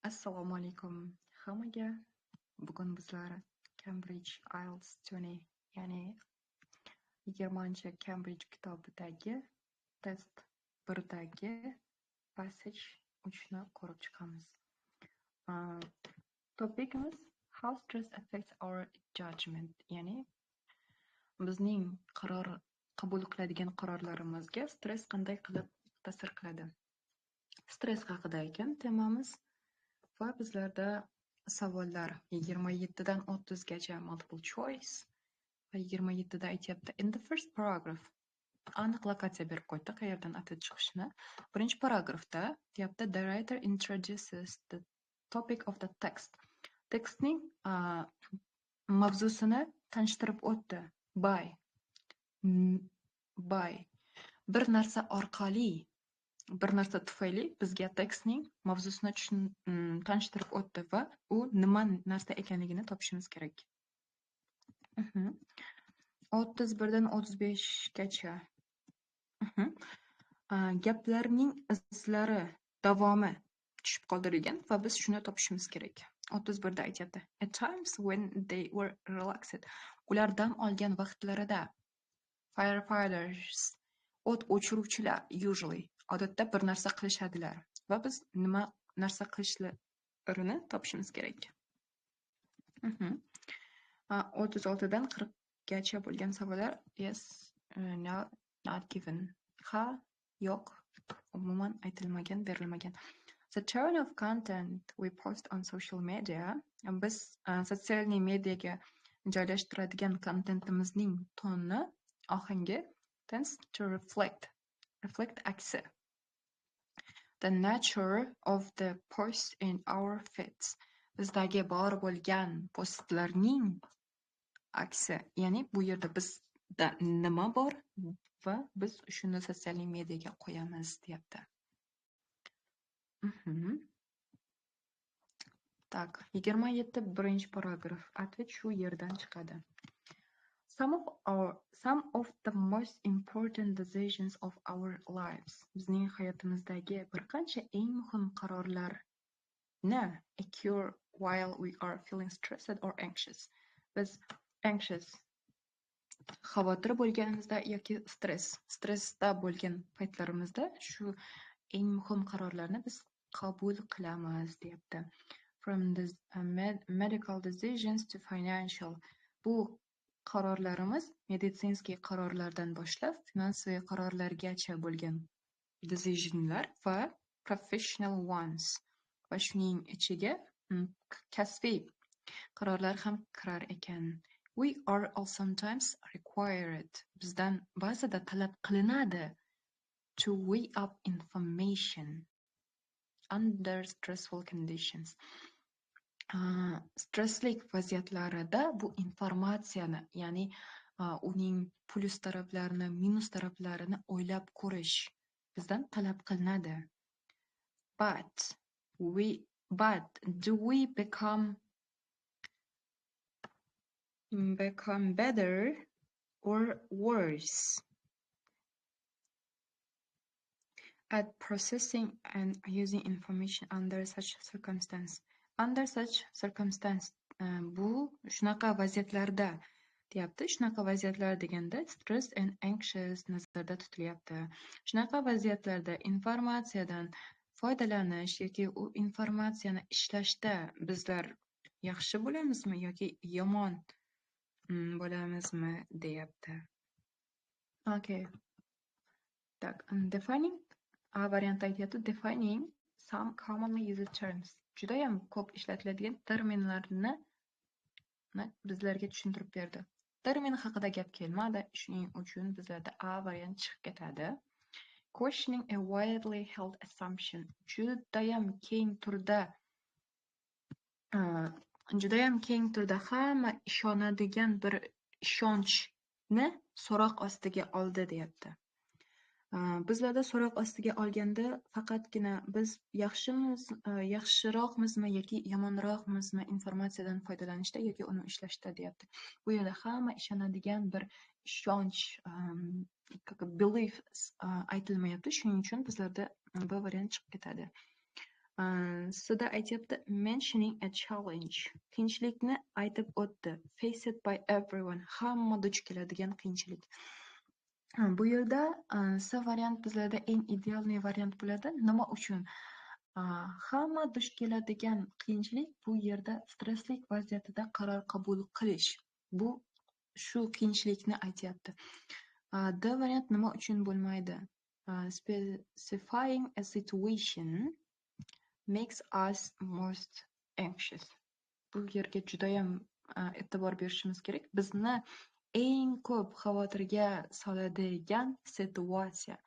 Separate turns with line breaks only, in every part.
Assalomu alaykum hammaga. Bugun bizlar Cambridge IELTS Tune, ya'ni 20-Cambridge kitobidagi test 1dagi passage 3ni ko'rib chiqamiz. Topikimiz How stress affects our judgment, ya'ni bizning qabul qiladigan qarorlarimizga stress qanday qilib ta'sir qiladi. Stress haqida ekan temamiz. Va bizlarda savollar 27 dan 30 gacha multiple choice va 27 da aytyapti in the first paragraph. Aniq lokatsiya berib qo'ydi qayerdan atib chiqishni. Birinchi paragrafda deyapti the writer introduces the topic of the text. Tekstning mavzusini tanishtirib o'tdi. By bir narsa orqali, bir narsa tufayli bizga tekstning mavzusini tanishtirib o'tdi va u nima narsa ekanligini topishimiz kerak. 31 dan 35 gacha. Gaplarning izlari davomi tushib qoldirilgan va biz shuni topishimiz kerak. 31 da aytyapti at times when they were relaxed. Ular dam olgan vaqtlarida firefighters, o't o'chiruvchilar usually odatda bir narsa qilishadilar va biz nima narsa qilishlarini topishimiz kerak. 36 dan 40 gacha bo'lgan savollar yes, no, not given. Ha, yo'q, umuman aytilmagan, berilmagan. The tone of content we post on social media, biz sotsial mediaga joylashtiradigan kontentimizning toni, ohangi tends to reflect aksi. The nature of the post in our feeds. Bizdagi bor bo'lgan postlarning aksi, ya'ni bu yerda bizda nima bor va biz shuni sotsial mediaga qo'yamiz deyapti. Tak, 27 birinchi paragraf. Atvet shu yerdan chiqadi. Some of the most important decisions of our lives. Bizning hayotimizdagi bir qancha eng muhim qarorlarni occur while we are feeling stressed or anxious. Biz anxious, xavotir bo'lganimizda yoki stressda bo'lgan paytlarimizda shu eng muhim qarorlarni biz qabul qilamiz deyapti. From the medical decisions to financial. Bu qarorlarimiz meditsinskiy qarorlardan boshlab finansiy qarorlargacha bo'lgan decisionlar va professional ones. Va shuning ichiga kasbiy qarorlar ham kirar ekan. We are all sometimes required. Bizdan ba'zida talab qilinadi to weigh up information under stressful conditions. Stressli vaziyatlarida bu informatsiyani, ya'ni uning plus taraflarini, minus taraflarini o'ylab ko'rish bizdan talab qilinadi. But do we become better or worse at processing and using information under such circumstance? Under such circumstance, bu shunaqa vaziyatlarda deyapti. Shunaqa vaziyatlar deganda stress and anxious nazarda tutilyapti. Shunaqa vaziyatlarda informatsiyadan foydalanish yoki u informatsiyani ishlashda bizlar yaxshi bo'lamizmi yoki yomon bo'lamizmi deyapti. Okay. Tak, defining variantda aytyapti defining some commonly used terms. Judayam ko'p ishlatiladigan terminlarni bizlarga tushuntirib berdi. Termin haqida gap kelmadi, shuning uchun bizlarda A variant chiqib ketadi. Questioning a widely held assumption. Judayam keng turda hamma ishonadigan bir ishonchni so'roq ostiga oldi deyapti. Bizlarda so'roq ostiga olganda faqatgina biz yaxshiroqmizmi yoki yomonroqmizmi informatsiyadan foydalanishda yoki uni ishlashda deyapti. Bu yerda hamma ishonadigan bir ishonch, belief aytilmayapti. Shuning uchun bizlarda bu variant chiqib ketadi. Sida aytyapti mentioning a challenge. Qiyinchilikni aytib o'tdi. Faced by everyone. Hamma duch keladigan qiyinchilik. Bu yerda C variant bizlarda eng ideal variant bo'ladi. Nima uchun? Hamma duch keladigan qiyinchilik bu yerda stressli vaziyatida qaror qabul qilish. Bu shu qiyinchilikni aytyapti. D variant nima uchun bo'lmaydi? Specifying a situation makes us most anxious. Bu yerga judayam e'tibor berishimiz kerak. Bizni eng ko'p xavotirga soladigan situatsiya.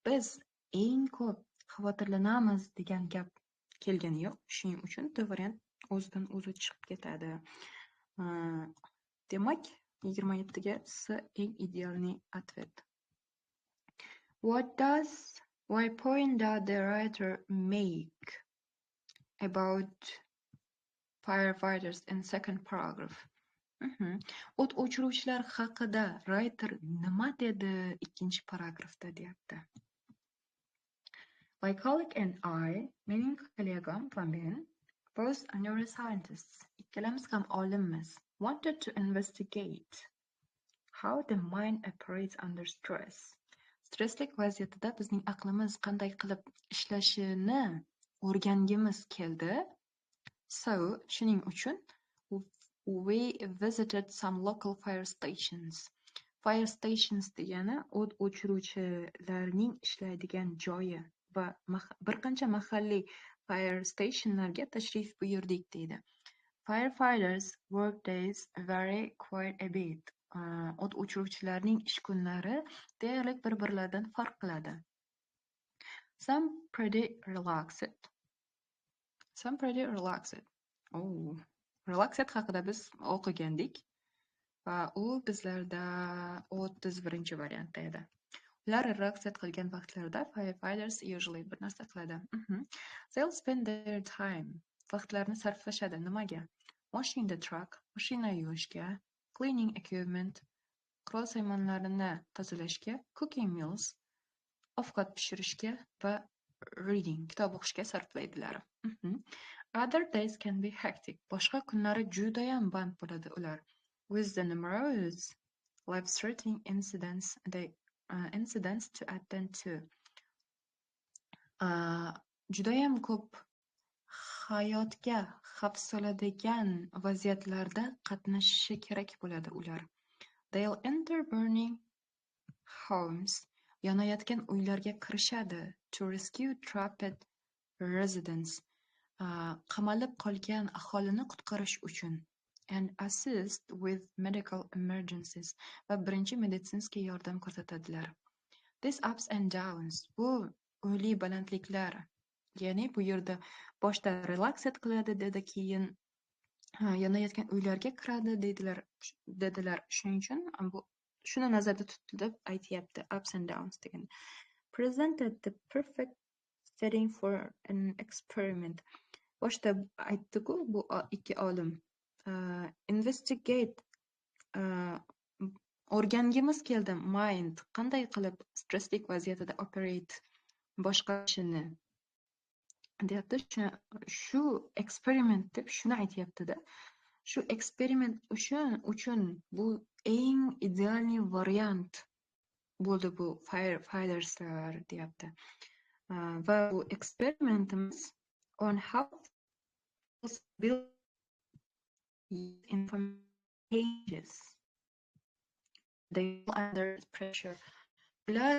Biz eng ko'p xavotirlanamiz degan gap kelgani yo'q. Shuning uchun D variant o'zidan o'zi chiqib ketadi. Demak, 27 ga C eng ideal ответ. What point does the writer make about firefighters in second paragraph? O't o'chiruvchilar haqida writer nima dedi ikkinchi paragrafda deyapti. My colleague and I, meaning kollegam va men, both neuroscientists, ikkalamiz ham olimmiz, wanted to investigate how the mind operates under stress. Stresslik vaziyatida bizning aqlimiz qanday qilib ishlashini o'rgangimiz keldi. So, shuning uchun we visited some local fire stations. Fire stations degani o't o'chiruvchilarning ishlaydigan joyi va bir qancha mahalliy fire stationlarga tashrif buyurdik deydi. Firefighters work days vary quite a bit. O't o'chiruvchilarning ish kunlari deyarli bir-birlaridan farq qiladi. Some pretty relaxed. Relaxed haqida biz o'qigandik va u bizlarda 31 variantda edi. Ular relaxed qilgan vaqtlarida firefighters usually bir narsa qiladi. They'll spend their time. Vaqtlarini sarflashadi. Nimaga? Washing the truck, mashina yuvishga, cleaning equipment, qurol saymonlarini tozalashga, cooking meals, ovqat pishirishga va reading, kitob o'qishga sarflaydilar. Other days can be hectic. Boshqa kunlari judayam band bo'ladi ular. With the numerous life-threatening incidents to attend to. Judayam ko'p hayotga xavf soladigan vaziyatlarda qatnashishi kerak bo'ladi ular. They'll enter burning homes. Yonayotgan uylarga kirishadi. To rescue trapped residents. Qamalib qolgan aholini qutqarish uchun. And assist with medical emergencies. Va birinchi meditsinskiy yordam ko'rsatadilar. These ups and downs. Bu o'yli balandliklar. Ya'ni bu yerda boshda relaxed qiladi dedi, keyin yonayotgan uylarga kiradi dedilar. Shuning uchun bu shuni nazarda tutdi deb aytyapti. Ups and downs degan. Presented the perfect setting for an experiment. Boshda aytdi-ku bu ikki olim. Investigate o'rgangimiz keldi. Mind qanday qilib stresslik vaziyatida operate boshqarishini deyapti. Shu eksperiment deb shuni aytyapti-da. Shu eksperiment uchun bu eng ideal variant bo'ldi bu firefighterslar deyapti. Va bu eksperimentimiz on how to build information pages. They under pressure. Ular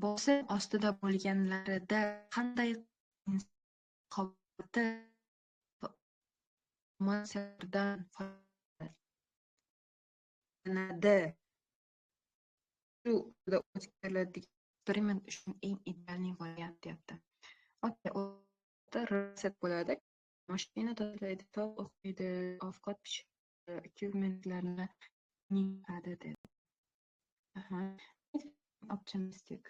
bosim ostida bo'lganlarida qanday qobiliyatlardan foydalanadi. Shu o'tkaziladigan eksperiment uchun eng ideal variant deyapti. Okay, o'ta reset bo'ladi. Mashina tozalaydi, kitob o'qiydi, ovqat pishiradi, equipmentlarni yig'adi dedi. Optimistic.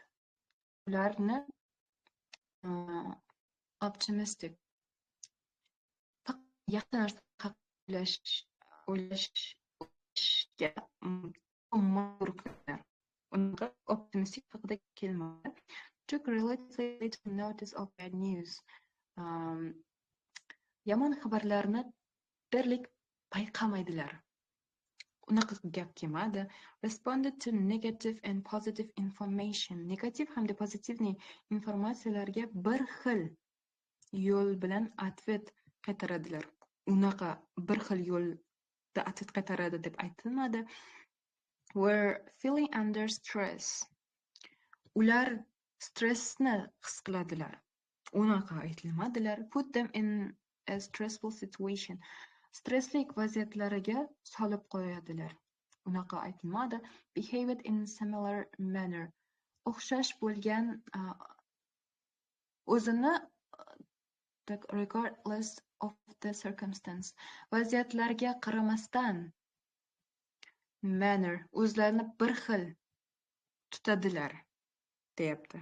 Ularni optimistic. Yaxshi narsa haqida o'ylashga majbur qiladi. Unga optimistik haqida kelmaydi. took relatively little notice of bad news. Um, Yomon xabarlarni derlik payqamaydilar. Unaqa gap kelmadi. Responded to negative and positive information. Negativ hamda pozitivniy informatsiyalarga bir xil yo'l bilan atvet qaytaradilar. Unaqa bir xil yo'lda atvet qaytaradi deb aytilmadi. Were feeling under stress. Ular stressni his qiladilar. Unaqa aytilmadilar. Put them in a stressful situation. Stressli vaziyatlariga solib qo'yadilar. Unaqa aytilmadi. Behaved in similar manner. O'xshash bo'lgan o'zini regardless of the circumstance. Vaziyatlarga qaramasdan manner o'zlarini bir xil tutadilar deyapti.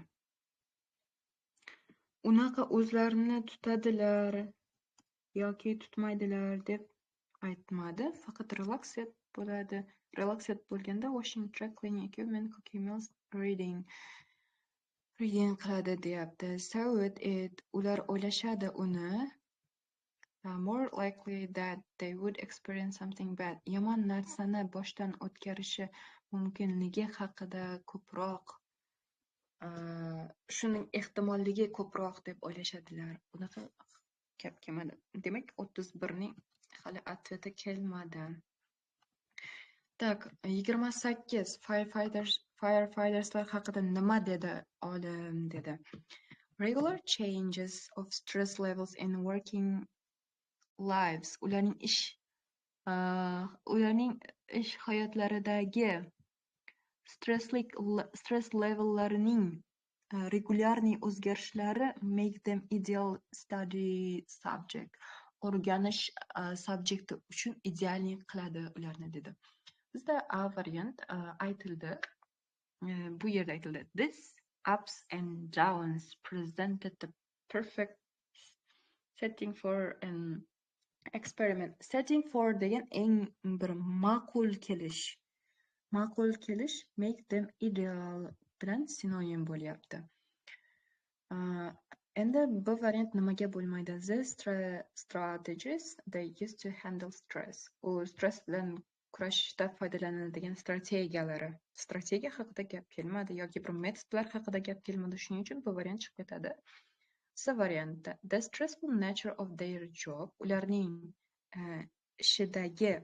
Unaqa o'zlarini tutadilar yoki tutmaydilar deb aytmadi. Faqat relaxed bo'ladi. Relaxed bo'lganda washing truck, cleaning equipment, cooking meals, reading qiladi deyapti. So with it, ular o'ylashadi uni more likely that they would experience something bad. Yomon narsani boshdan o'tkarishi mumkinligi haqida ko'proq shuning ehtimolligi ko'proq deb o'ylashadilar. Unaqa gap kelmadi. Demak, 31 ning hali atveti kelmadi. Tak, 28 firefighterslar haqida nima dedi olim dedi. Regular changes of stress levels in working lives. Ularning ish hayotlaridagi stress levellarining regularniy o'zgarishlari make them ideal study subject. O'rganish subjekti uchun idealniy qiladi ularni dedi. Bizda A variant aytildi. Bu yerda aytildi. This ups and downs presented the perfect setting for an experiment. Setting for degan eng bir ma'qul kelish. Ma'qul kelish make them ideal bilan sinonim bo'lyapti. Endi bu variant nimaga bo'lmaydi? The strategies they used to handle stress. U stress bilan kurashishda foydalaniladigan strategiyalari. Strategiya haqida gap kelmadi yoki bir metodlar haqida gap kelmadi. Shuning uchun bu variant chiqib ketadi. C variantda the stressful nature of their job, ularning ishidagi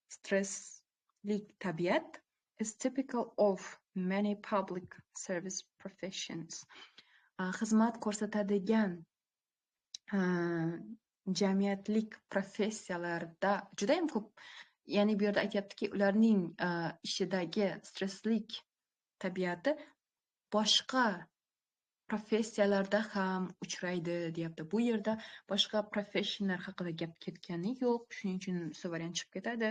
stressli tabiat is typical of many public service professions. Xizmat ko'rsatadigan jamiyatlik professiyalarda juda ham ko'p, ya'ni bu yerda aytyaptiki, ularning ishidagi stresslik tabiati boshqa professiyalarda ham uchraydi deyapti. Bu yerda boshqa professionlar haqida gap ketgani yo'q, shuning uchun bu variant chiqib ketadi.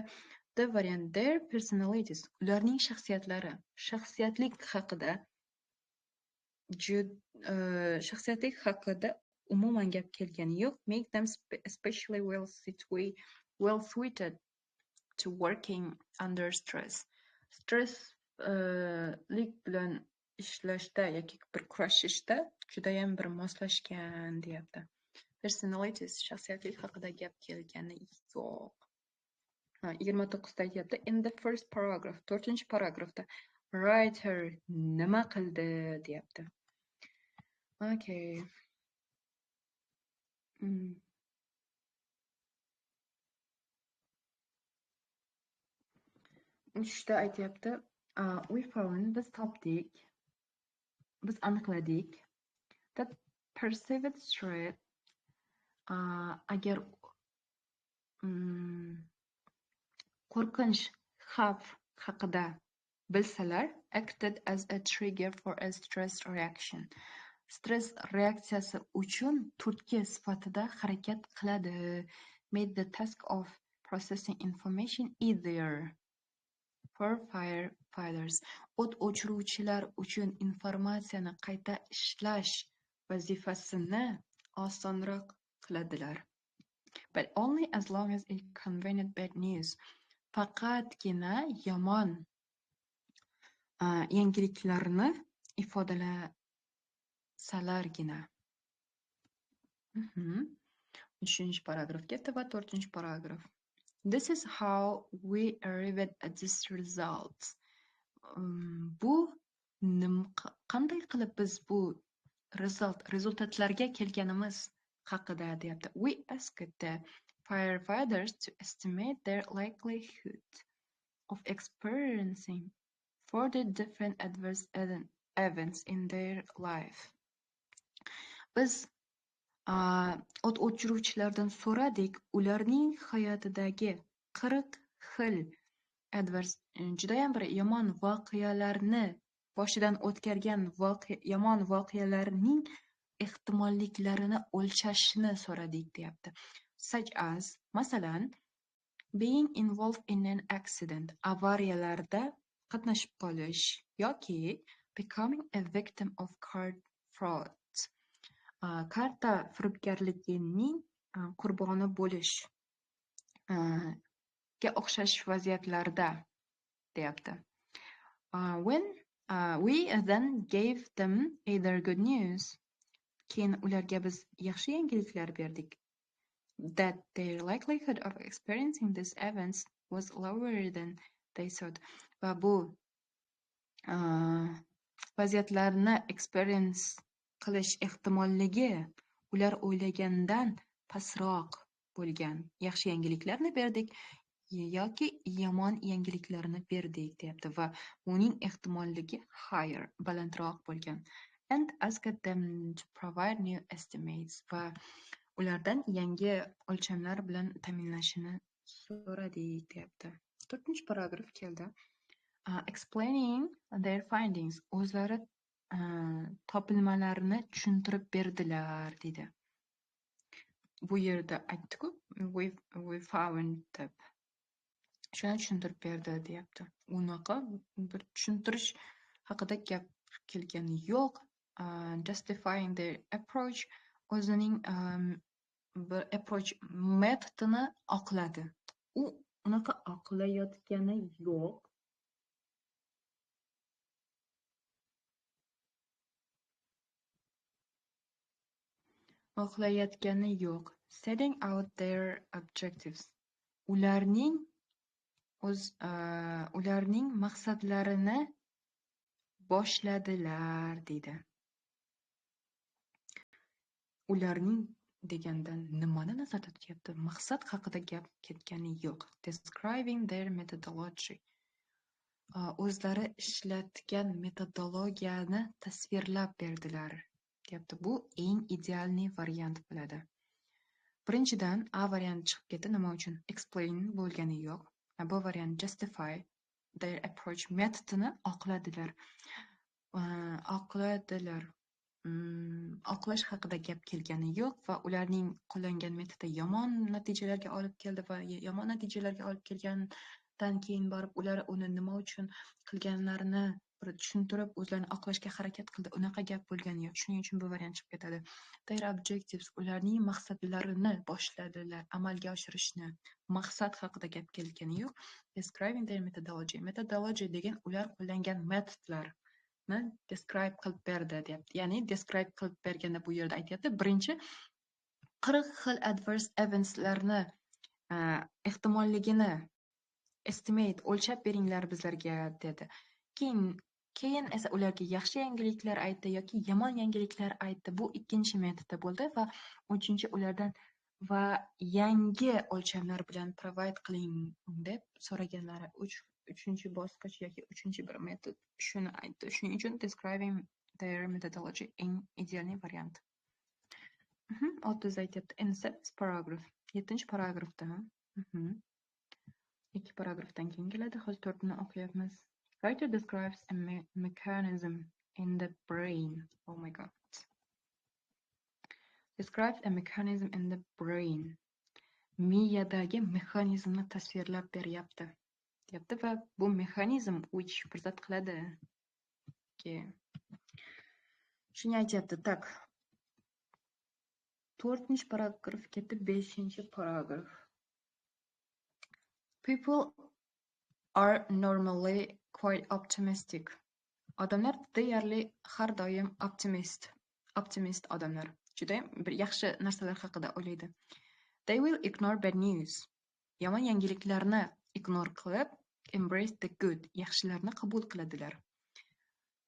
The variant their personalities, ularning shaxsiyatlari, shaxsiyatlik haqida umuman gap kelgani yo'q. Make them especially well suited to working under stress. Stresslik bilan ishlashda yoki bir kurashishda judayam bir moslashgan deyapti. Personalities, shaxsiyatlik haqida gap kelgani yo'q. 29da aytyapti. In the first paragraph, 4-paragrafda writer nima qildi deyapti. Okay. Uchta aytyapti. We found, biz topdik, biz aniqladik that perceived threat agar qo'rqinch xavf haqida bilsalar, acted as a trigger for a stress reaction. Stress reaksiyasi uchun turtki sifatida harakat qiladi. Made the task of processing information easier for firefighters. O't o'chiruvchilar uchun informatsiyani qayta ishlash vazifasini osonroq qiladilar. But only as long as it conveyed bad news. Faqatgina yomon yangiliklarni salargina. 3-chi paragraf ketdi va 4-chi paragraf. This is how we arrived at this results. Bu qanday qilib biz bu rezultatlarga kelganimiz haqida deyapti. We asked the firefighters to estimate their likelihood of experiencing 40 different adverse events in their life. Biz o't o'chiruvchilardan so'radik, ularning hayotidagi 40 xil judayam bir yomon voqealarni boshidan o'tkazgan yomon voqealarning ehtimolliklarini o'lchashni so'radik deyapti. Such as, masalan, being involved in an accident, avariyalarda qatnashib qolish yoki becoming a victim of card fraud, karta firibgarligining qurboni bo'lish ga o'xshash vaziyatlarda deyapti. When we then gave them either good news, keyin ularga biz yaxshi yangiliklar berdik, that their likelihood of experiencing these events was lower than they thought. Va bu vaziyatlarni experience qilish ehtimolligi ular o'ylagandan pastroq bo'lgan yaxshi yangiliklarni berdik yoki yomon yangiliklarni berdik deyapti va uning ehtimolligi higher, balandroq bo'lgan. And asked them to provide new estimates va ulardan yangi o'lchamlar bilan ta'minlashini so'radik deyapti. 4-chi paragraf keldi. Explaining their findings, o'zlari topilmalarini tushuntirib berdilar deydi. Bu yerda aytdi-ku, we found deb. Shuni tushuntirib berdi deyapti. Unaqa bir tushuntirish haqida gap kelgani yo'q. Justifying their approach, o'zining bir approach metodini oqladi. U unaqa oqlayotgani yo'q. Oqlayotgani yo'q. Setting out their objectives. Ularning maqsadlarini boshladilar deydi. Ularning degandan nimani nazarda tutyapti? Maqsad haqida gap ketgani yo'q. Describing their methodology. O'zlari ishlatgan metodologiyani tasvirlab berdilar deyapti. Bu eng idealniy variant bo'ladi. Birinchidan, A varianti chiqib ketdi. Nima uchun? Explain bo'lgani yo'q. Bu variant justify their approach metodini oqladilar. Oqlash haqida gap kelgani yo'q va ularning qo'llangan metodi yomon natijalarga olib keldi va yomon natijalarga olib kelgandan keyin borib ular uni nima uchun qilganlarini bir tushuntirib o'zlarini oqlashga harakat qildi. Unaqa gap bo'lgani yo'q. Shuning uchun bu variant chiqib ketadi. Their objectives, ularning maqsadlarini boshladilar amalga oshirishni. Maqsad haqida gap kelgani yo'q. Describing their methodology. Methodology degan ular qo'llangan metodlar describe qilib berdi deyapti. Ya'ni describe qilib berganda bu yerda aytyapti. Birinchi 40 xil adverse eventslarni ehtimolligini estimate o'lchab beringlar bizlarga dedi. Keyin esa ularga yaxshi yangiliklar aytdi yoki yomon yangiliklar aytdi. Bu ikkinchi metodi bo'ldi va uchinchi ulardan va yangi o'lchamlar bilan provide qiling deb so'raganlari. Uchinchi bosqich yoki uchinchi bir metod shuni aytdi. Shuning uchun describing their methodology eng ideal variant. 30 aytyapti. In 7th paragraph. 7-chi paragrafda. 2 paragrafdan keyin keladi. Hozir 4ni o'qiyapmiz. Writer describes a mechanism in the brain. Oh my god. Describes a mechanism in the brain. Miyadagi mexanizmni tasvirlab beryapti. Deyapti va bu mexanizm which fursat qiladi. Shuni aytyapti. Tak. 4-chi paragraf ketib 5-chi paragraf. People are normally quite optimistic. Odamlar deyarli har doim optimist odamlar juda bir yaxshi narsalar haqida o'ylaydi. They will ignore bad news. Yomon yangiliklarni ignore qilib, embrace the good. Yaxshilarni qabul qiladilar.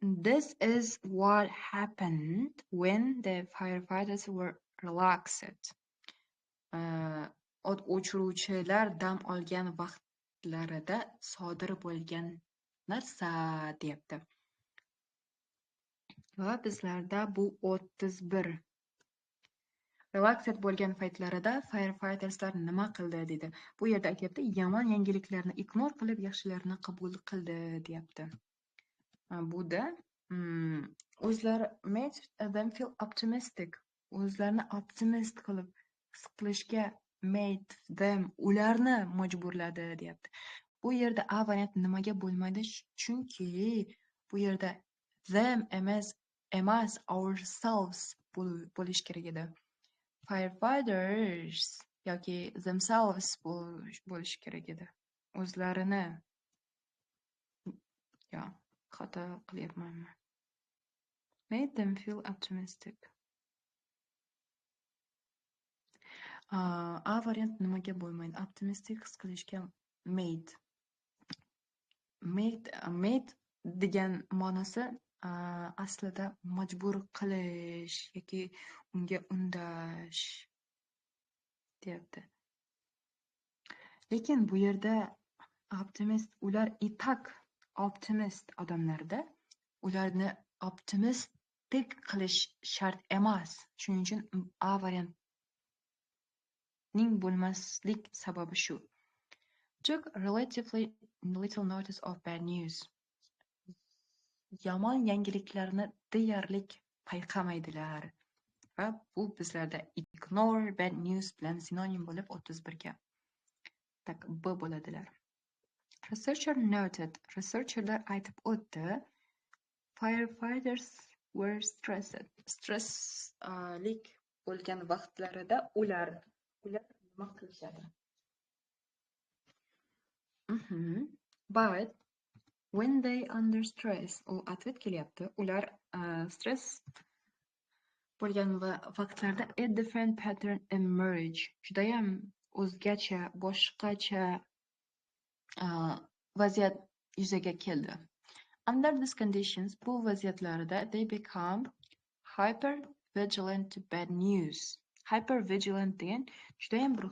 This is what happened when the firefighters were relaxed. O't o'chiruvchilar dam olgan vaqtlarida sodir bo'lgan narsa deyapti. Va bizlarda bu 31. Relaxed bo'lgan paytlarida firefighterslar nima qildi dedi. Bu yerda aytyapti, yomon yangiliklarni ignore qilib, yaxshilarni qabul qildi deyapti. Bu-da o'zlari made them feel optimistic. O'zlarini optimist qilib his qilishga made them ularni majburladi deyapti. Bu yerda a variant nimaga bo'lmaydi? Chunki bu yerda them emas ourselves bo'lish kerak edi. Firefighters yoki themselves bo'lish kerak edi. O'zlarini xato qilyapmanmi? Made them feel optimistic. A variant nimaga bo'lmaydi? Optimistic his qilishga made degan ma'nosi aslida majbur qilish yoki unga undash deyapti. Lekin bu yerda optimist ular itak optimist odamlarda ularni optimistik qilish shart emas. Shuning uchun A variantning bo'lmaslik sababi shu. Took relatively little notice of bad news. Yomon yangiliklarni deyarli payqamaydilar. Va bu bizlarda ignore bad news bilan sinonim bo'lib 31 ga B bo'ladilar. Researcher noted. Researcherlar aytib o'tdi. Firefighters were stressed. Stresslik bo'lgan vaqtlarida ular nima qilishadi? But when they under stress, u atvet kelyapti. Ular stress bo'lgan vaqtlarda a different pattern emerge. Judayam o'zgacha, boshqacha vaziyat yuzaga keldi. Under these conditions, bu vaziyatlarda they become hyper vigilant to bad news. Hyper vigilant degan judayam bir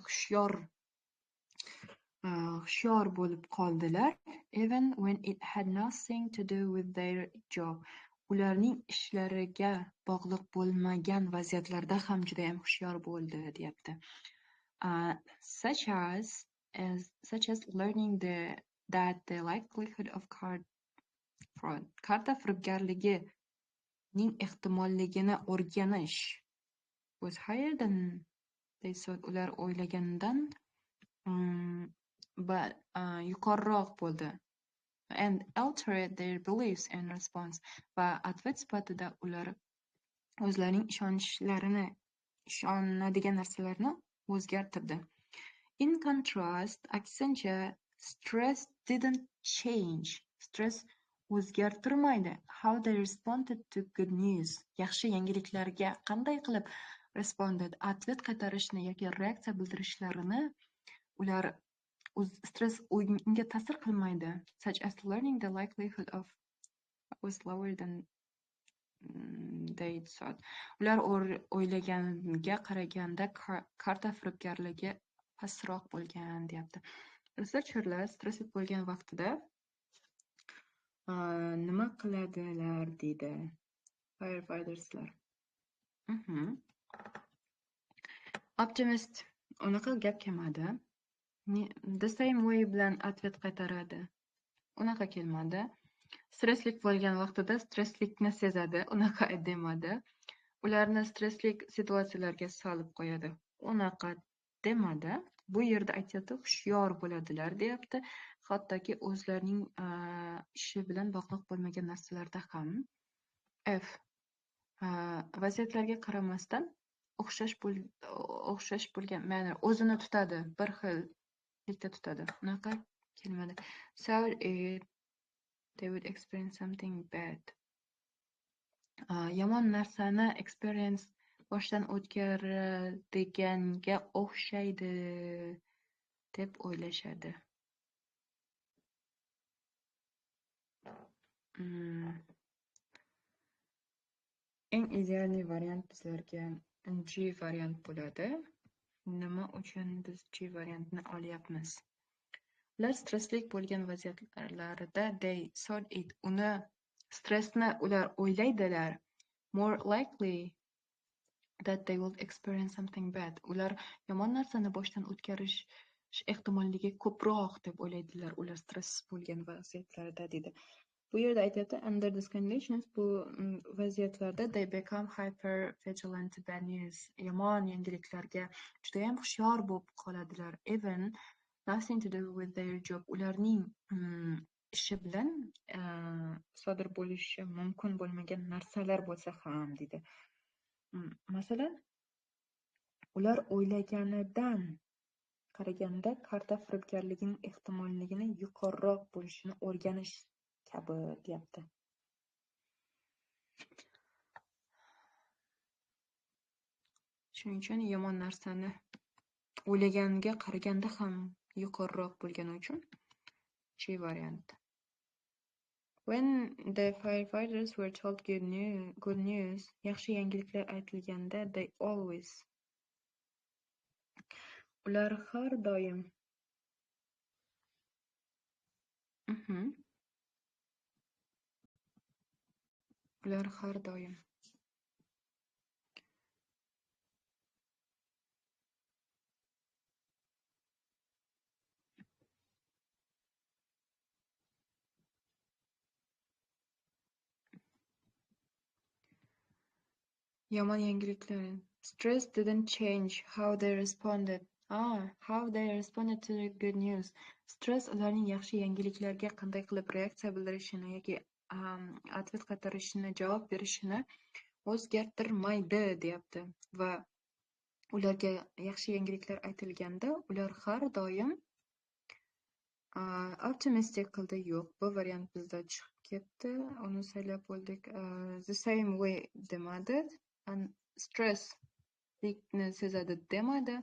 hushyor bo'lib qoldilar. Even when it had nothing to do with their job. Ularning ishlariga bog'liq bo'lmagan vaziyatlarda ham judayam hushyor bo'ldi deyapti. Such as learning that the likelihood of card fraud, karta firibgarligining ehtimolligini o'rganish was higher than they thought. Ular o'ylagandan yuqoriroq bo'ldi. And altered their beliefs and response. Va atvet sifatida ular o'zlarining ishonadigan narsalarini o'zgartirdi. In contrast, aksincha, stress didn't change. Stress o'zgartirmaydi. How they responded to good news. Yaxshi yangiliklarga qanday qilib responded, atvet qaytarishni yoki reaksiya bildirishlarini ular stress unga ta'sir qilmaydi. Such as learning the likelihood of was lower than they thought. Ular o'ylaganiga qaraganda karta firibgarligi pastroq bo'lgan deyapti. Researcherlar stress bo'lgan vaqtida nima qiladilar deydi firefighterslar. Optimist unaqa gap kelmadi. The same way bilan atvet qaytaradi. Unaqa kelmadi. Stresslik bo'lgan vaqtida stresslikni sezadi. Unaqa demadi. Ularni stresslik situatsiyalarga solib qo'yadi. Unaqa demadi. Bu yerda aytyapti, hushyor bo'ladilar deyapti. Hattoki o'zlarining ishi bilan bog'liq bo'lmagan narsalarda ham. F. Vaziyatlarga qaramasdan o'xshash bo'lgan manner o'zini tutadi, bir xillikda tutadi. Unaqa kelmadi. So they would experience something bad. Yomon narsani experience boshdan o'tkadiganga o'xshaydi deb o'ylashadi. Eng ideal variant bizlarga G variant bo'ladi. Nima uchun biz G variantni olyapmiz? Ular stressli bo'lgan vaziyatlarida they thought it. Stressni ular o'ylaydilar. More likely that they will experience something bad. Ular yomon narsani boshdan o'tkarish ehtimolligi ko'proq deb o'ylaydilar. Ular stress bo'lgan vaziyatlarda dedi. Bu yerda aytyapti, under these conditions, bu vaziyatlarda they become hyper vigilant to bad news. Yomon yangiliklarga juda ham hushyor bo'lib qoladilar. Even nothing to do with their job. Ularning ishi bilan sodir bo'lishi mumkin bo'lmagan narsalar bo'lsa ham dedi. Masalan, ular o'ylaganidan qaraganda karta firibgarligining ehtimolligini yuqoriroq bo'lishini o'rganish kabi deyapti. Shuning uchun yomon narsani o'ylaganiga qaraganda ham yuqoriroq bo'lgani uchun G variant. When the firefighters were told good news, yaxshi yangiliklar aytilganda they always. Ular har doim. Ular har doim. Yomon yangiliklar. Stress didn't change how they responded. How they responded to the good news. Stress ularning yaxshi yangiliklarga qanday qilib reaksiya bildirishini yoki atvet qaytarishini, javob berishini o'zgartirmaydi deyapti. Va ularga yaxshi yangiliklar aytilganda, ular har doim optimistic qildi. Yo'q, bu variant bizda chiqib ketdi. Uni saylab bo'ldik. The same way demadi. Stresslikni sezadi demadi.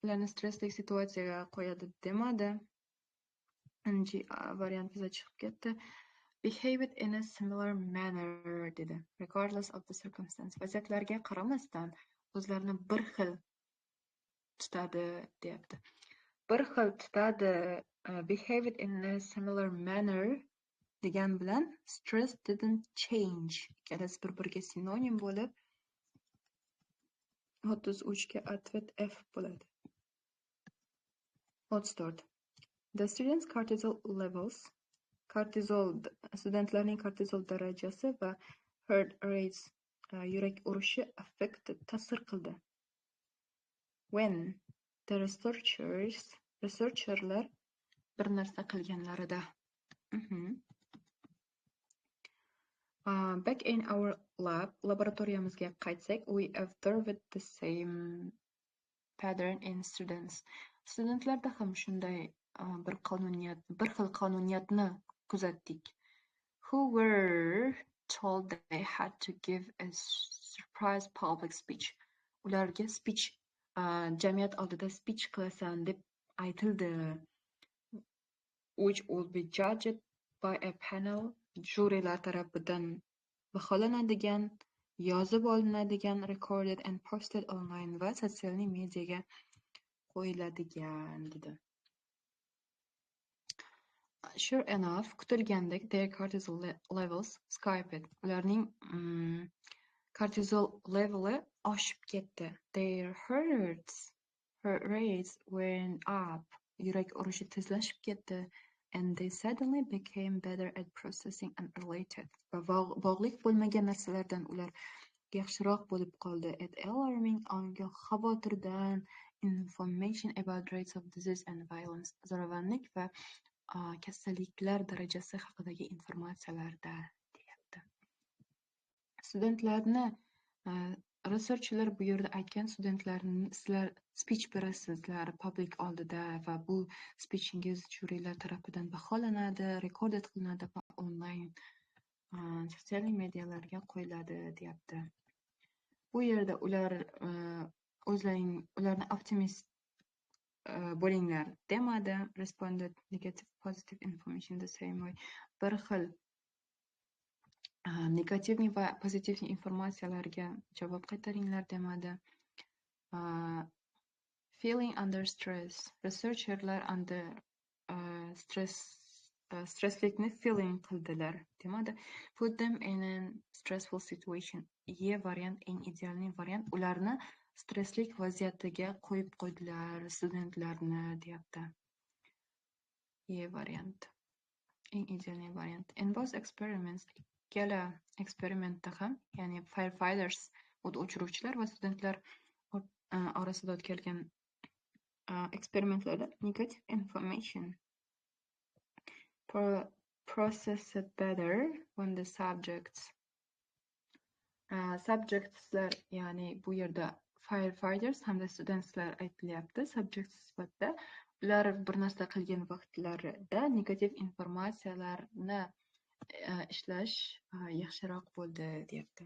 Ularni stressli situatsiyaga qo'yadi demadi. Variant bizda chiqib ketdi. Behaved in a similar manner dedi. Regardless of the circumstance. Vaziyatlarga qaramasdan o'zlarini bir xil tutadi deyapti. Bir xil tutadi. Behaved in a similar manner degan bilan stress didn't change. Ikkalasi bir-biriga sinonim bo'lib 33 ga atvet F bo'ladi. 34. The students' cortisol levels, studentlarning kortizol darajasi va heart rates, yurak urishi affected, ta'sir qildi. When the researcherlar bir narsa qilganlarida. Back in our laboratoriyamizga qaytsak, we observed the same pattern in students. Studentlarda ham shunday bir xil qonuniyatni kuzatdik. Who were told they had to give a surprise public speech. Ularga speech, jamiyat oldida speech qilasan deb aytildi. Which would be judged by a panel, jurilar tarafidan baholanadigan, yozib olinadigan, recorded and posted online va sotsial mediaga qo'yiladigan dedi. Sure enough, kutilgandek, their cortisol levels skyrocketed. Ularning kortizol leveli oshib ketdi. Their heart rates went up. Yurak urishi tezlashib ketdi. And they suddenly became better at processing unrelated. Bog'liq bo'lmagan narsalardan ular yaxshiroq bo'lib qoldi. At alarming, xavotirdan, information about rates of disease and violence. Zo'ravonlik va kasalliklar darajasi haqidagi informatsiyalarda deyapti. Studentlarni researchlar bu yerda aytgan, studentlarni sizlar speech berasizlar public oldida va bu speechingiz jurilar tarafidan baholanadi, recorded qilinadi va online sotsial medialarga qo'yiladi deyapti. Bu yerda ular ularni optimist bo'linglar demadi. Responded negative positive information the same way. Bir xil negativniy va pozitivniy informatsiyalarga javob qaytaringlar demadi. Feeling under stress. Researcherlar under stresslikni feeling qildilar demadi. Put them in a stressful situation. Variant eng ideal variant. Ularni stresslik vaziyatiga qo'yib qo'ydilar studentlarni deyapti. Variant eng ideal variant. In both experiments, ikkala eksperimentda ham, ya'ni firefighters, o't o'chiruvchilar va studentlar orasida o'tkazilgan eksperimentlarda negative information processed better when the subjectslar, ya'ni bu yerda firefighters hamda studentslar aytilyapti. Subjects sifatida ular bir narsa qilgan vaqtlarida negativ informatsiyalarni ishlash yaxshiroq bo'ldi deyapti.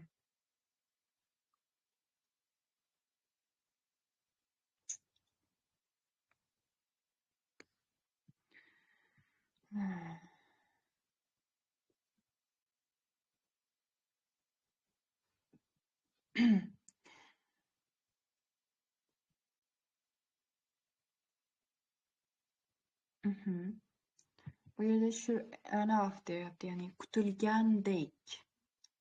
Bu yerda shu enough deyapti, ya'ni kutilgandek.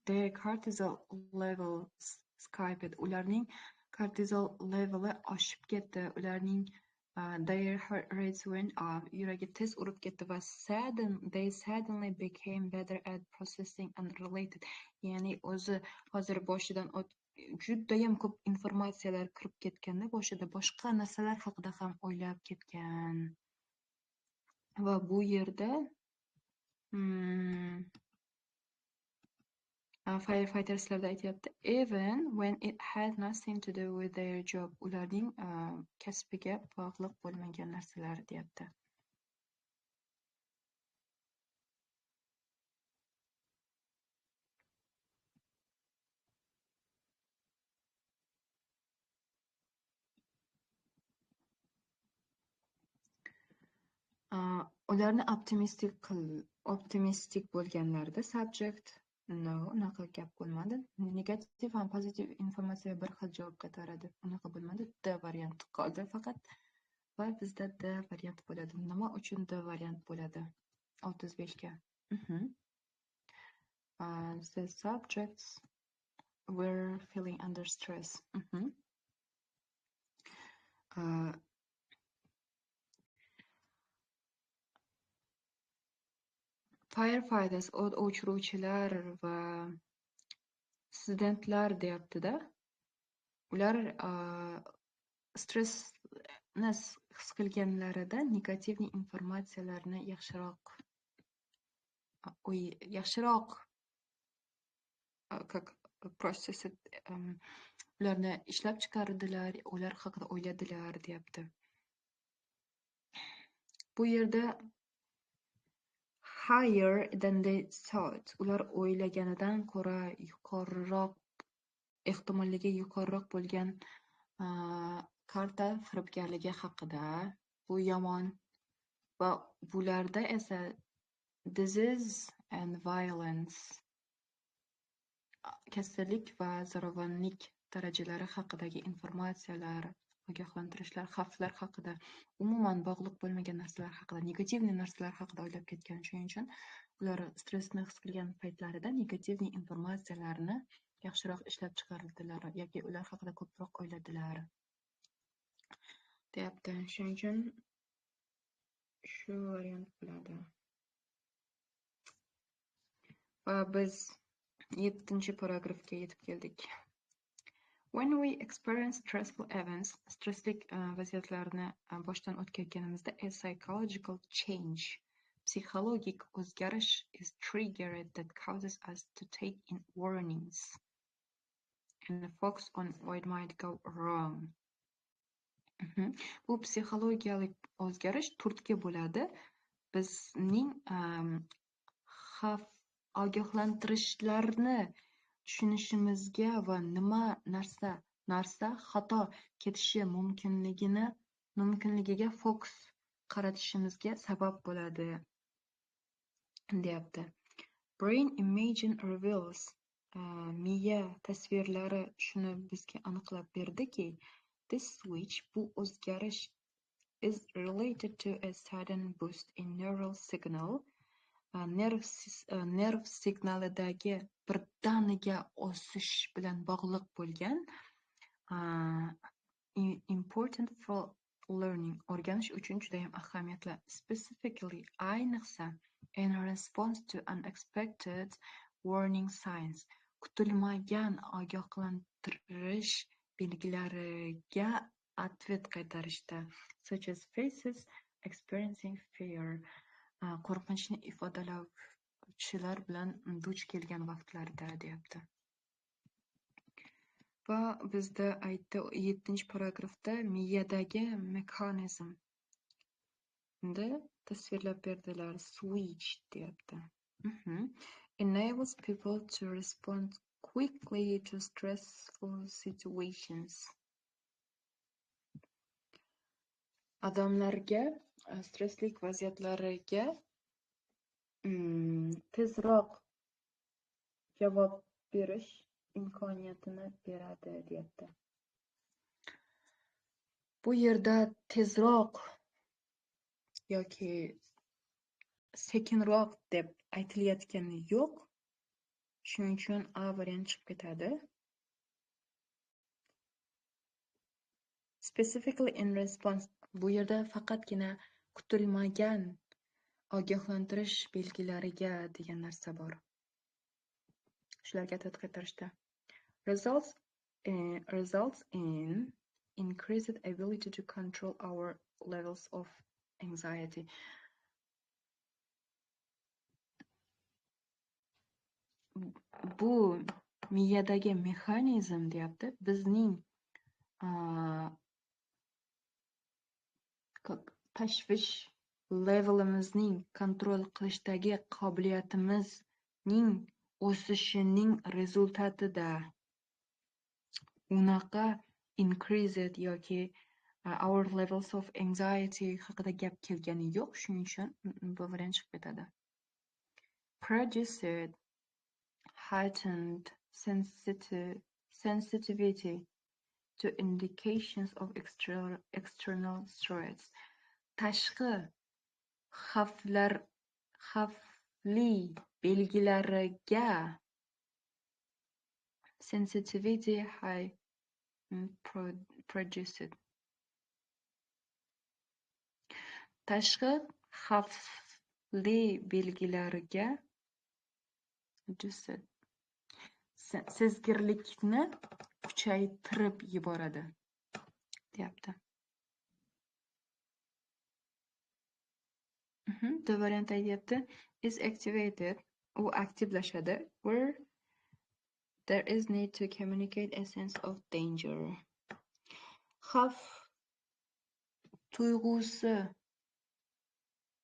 Their cortisol levels skyrocketed. Ularning kortizol leveli oshib ketdi. Ularning their heart rates went up. Yuragi tez urib ketdi va they suddenly became better at processing unrelated. Ya'ni o'zi hozir boshidan judayam ko'p informatsiyalar kirib ketganda boshida boshqa narsalar haqida ham o'ylab ketgan. Va bu yerda firefighterslarda aytyapti, even when it had nothing to do with their job. Ularning kasbiga bog'liq bo'lmagan narsalar deyapti. Ularni optimistik bo'lganlarida subject no, unaqa gap bo'lmadi. Negativ ham pozitiv informatsiyaga bir xil javob qaytaradi. Unaqa bo'lmadi. D varianti qoldi faqat. Va bizda D variant bo'ladi. Nima uchun D variant bo'ladi? 35 ga. The subjects were feeling under stress. Firefighters, o't o'chiruvchilar va studentlar deyapti-da. Ular stressni his qilganlarida negativniy informatsiyalarni yaxshiroq как process ularni ishlab chiqardilar, ular haqida o'yladilar deyapti. Bu yerda higher than they thought. Ular o'ylaganidan ko'ra yuqoriroq, ehtimolligi yuqoriroq bo'lgan karta firibgarligi haqida. Bu yomon. Va bularda esa disease and violence, kasallik va zo'ravonlik darajalari haqidagi informatsiyalar, ogohlantirishlar, xavflar haqida, umuman bog'liq bo'lmagan narsalar haqida, negativniy narsalar haqida o'ylab ketgan. Shuning uchun ular stressni his qilgan paytlarida negativniy informatsiyalarni yaxshiroq ishlab chiqardilar yoki ular haqida ko'proq o'yladilar deyapti. Shuning uchun shu variant bo'ladi. Va biz 7-paragrafga yetib keldik. When we experience stressful events, stresslik vaziyatlarni boshdan o'tkazganimizda, a psychological change, psixologik o'zgarish is triggered that causes us to take in warnings and focus on what might go wrong. Bu psixologiyalik o'zgarish turtki bo'ladi. Bizning xavf ogohlantirishlarni tushunishimizga va nima narsa xato ketishi mumkinligiga fokus qaratishimizga sabab bo'ladi, deyapti. Brain imaging reveals miya tasvirlari shuni bizga aniqlab berdiki, this switch, bu o'zgarish, is related to a sudden boost in neural signal, nerv signalidagi birdaniga o'sish bilan bog'liq bo'lgan, important for learning, o'rganish uchun juda ham ahamiyatli. Specifically, ayniqsa, in response to unexpected warning signs, kutilmagan ogohlantirish belgilariga atvet qaytarishda, such as faces experiencing fear, qo'rqinchni ifodalovchilar bilan duch kelgan vaqtlarda, deyapti. Va bizda aytdi 7-paragrafda miyadagi mexanizmni tasvirlab berdilar. Switch deyapti. Enables people to respond quickly to stressful situations. Odamlarga stressli vaziyatlarga tezroq javob berish imkoniyatini beradi, deyapti. Bu yerda tezroq yoki sekinroq deb aytilayotgani yo'q. Shuning uchun A variant chiqib ketadi. Specifically in response, bu yerda faqatgina kutilmagan ogohlantirish belgilariga degan narsa bor. Shularga ta'sir qaytarishda. Results in increased ability to control our levels of anxiety. Bu miyadagi mexanizm, deyapti, bizning tashvish levelimizning kontrol qilishdagi qobiliyatimizning o'sishining rezultatida. Unaqa increased yoki our levels of anxiety haqida gap kelgani yo'q, shuning uchun bu variant chiqib ketadi. Produced heightened sensitivity to indications of external threats. Tashqi xavfli belgilariga sensitivity high produced. Tashqi xavfli belgilariga sezgirlikni kuchaytirib yuboradi, deyapti. The variant aytyapti is activated, u aktivlashadi, where there is need to communicate a sense of danger. Xavf tuyg'usi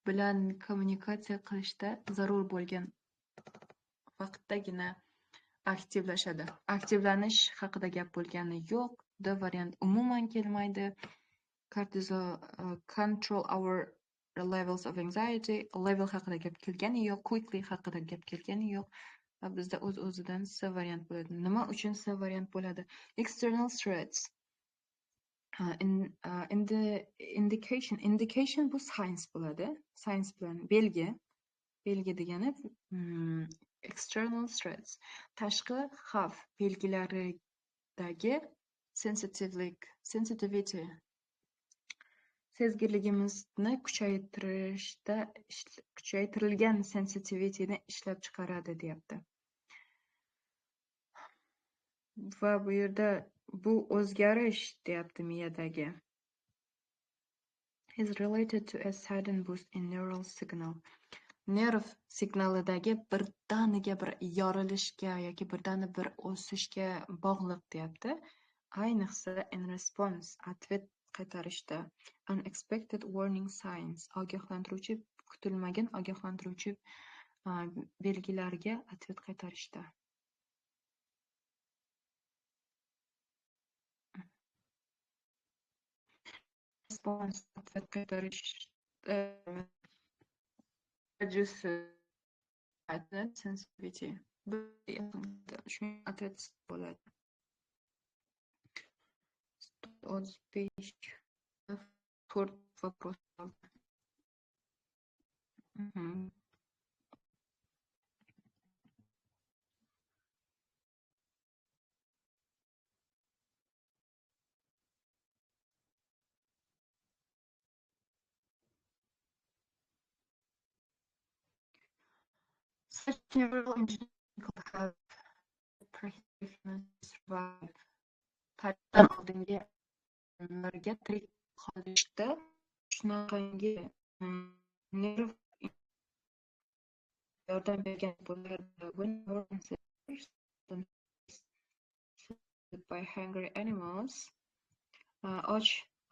bilan kommunikatsiya qilishda zarur bo'lgan vaqtdagina aktivlashadi. Aktivlanish haqida gap bo'lgani yo'q. The variant umuman kelmaydi. Control our levels of anxiety. Level haqida gap kelgani yo'q. Quickly haqida gap kelgani yo'q. Va bizda o'z-o'zidan C variant bo'ladi. Nima uchun C variant bo'ladi? External threats. In the indication bu signs bo'ladi. Signs bilan belgi degani external threats. Tashqi xavf belgilaridagi sensitivity. Sezgirligimizni kuchaytirilgan sensitivityni ishlab chiqaradi, deyapti. Va bu yerda bu o'zgarish, deyapti, miyadagi is related to a sudden boost in neural signal. Nerv signalidagi birdaniga bir yorilishga yoki birdaniga bir o'sishga bog'liq, deyapti. Ayniqsa in response, atvet qaytarishda, unexpected warning signs, kutilmagan ogohlantiruvchi belgilarga atvet qaytarishda. Response atvet qaytarish reduces sensitivity. Shuning atvet bo'ladi. 35 to'rt вопрос qoldi. Such neural engineering could have survive. Tarixdan oldingi odamlarga tirik qolishda shunaqangi nerv yordam bergan bo'lardi. When our ancestors by hungry animals, och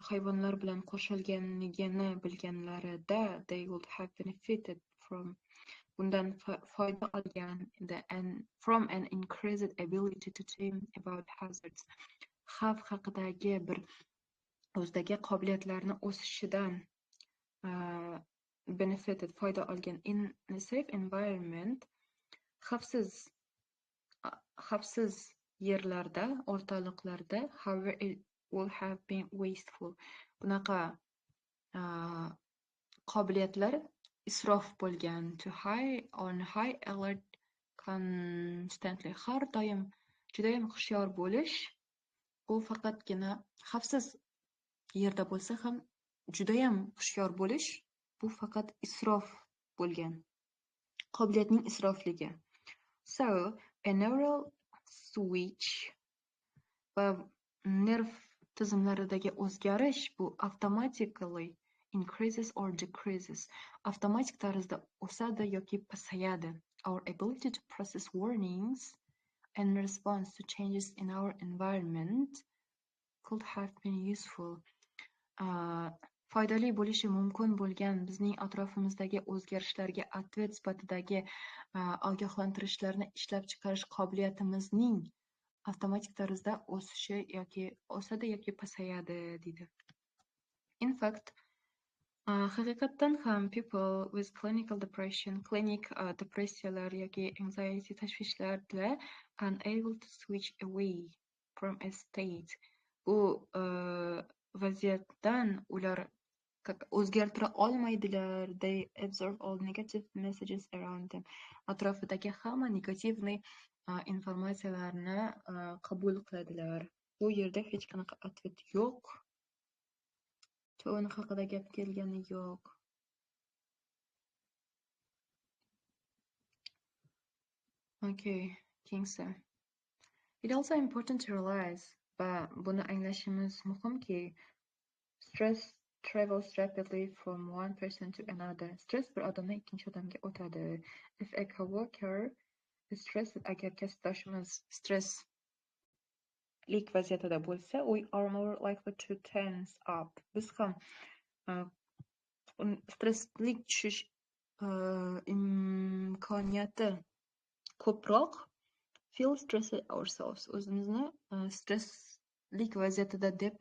hayvonlar bilan qo'shilganligini bilganlarida they would have benefited from bundan foyda olgan and from an increased ability to think about hazards. Xavf haqidagi bir o'zidagi qobiliyatlarni o'sishidan benefited foyda olgan. In a safe environment, xavfsiz yerlarda, o'rtoqlarda, however it will have been wasteful. Bunaqa qobiliyatlar isrof bo'lgan. To on high alert constantly. Har doim judayam hushyor bo'lish, u faqatgina xavfsiz yerda bo'lsa ham judayam hushyor bo'lish, bu faqat isrof bo'lgan. Qobiliyatning isrofligi. So, a neural switch va nerv tizimlaridagi o'zgarish bu automatically increases or decreases. Avtomatik tarzda o'sadi yoki pasayadi. Our ability to process warnings and response to changes in our environment could have been useful. Foydali bo'lishi mumkin bo'lgan bizning atrofimizdagi o'zgarishlarga atvet sifatidagi ogohlantirishlarni ishlab chiqarish qobiliyatimizning avtomatik tarzda o'sishi yoki o'sadi yoki pasayadi deydi. In fact, haqiqatdan ham people with clinical depression, klinik depressiyalar yoki anxiety tashvishlarda unable to switch away from a state. Bu vaziyatdan ular o'zgartira olmaydilar. They absorb all negative messages around them. Atrofidagi hamma negativniy informatsiyalarni qabul qiladilar. Bu yerda hech qanaqa atvet yo'q. Tone haqida gap kelgani yo'q. Okay, keyinsa. It also important to realize va buni anglashimiz muhimki stress travels rapidly from one person to another. Stress bir odamdan ikkinchi odamga o'tadi. If a coworker is stressed, agar kasbdoshimiz stresslik vaziyatida bo'lsa, we are more likely to tense up. Biz ham stresslik tushish imkoniyati ko'proq feel stressed ourselves. O'zimizni stresslik vaziyatida deb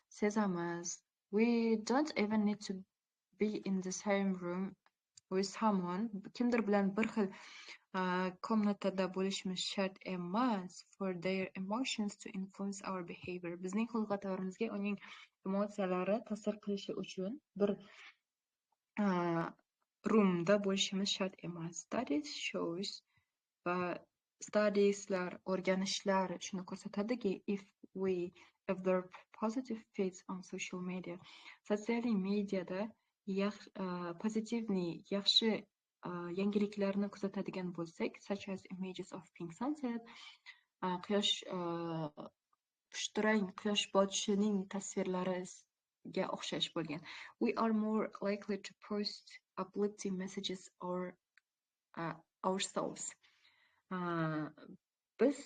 sezamiz. We don't even need to be in the same room with someone. Kimdir bilan bir xil komnatada bo'lishimiz shart emas for their emotions to influence our behavior. Bizning xulq-atvorimizga uning emotsiyalari ta'sir qilishi uchun bir roomda bo'lishimiz shart emas. Studies shows va studieslar, o'rganishlar shuni ko'rsatadiki, if we observe positive feeds on social media, sotsial mediada pozitivniy, yaxshi yangiliklarni kuzatadigan bo'lsak, such as images of pink sunset, quyosh pushtirang quyosh botishining tasvirlariga o'xshash bo'lgan. We are more likely to post uplifting messages or ourselves. Biz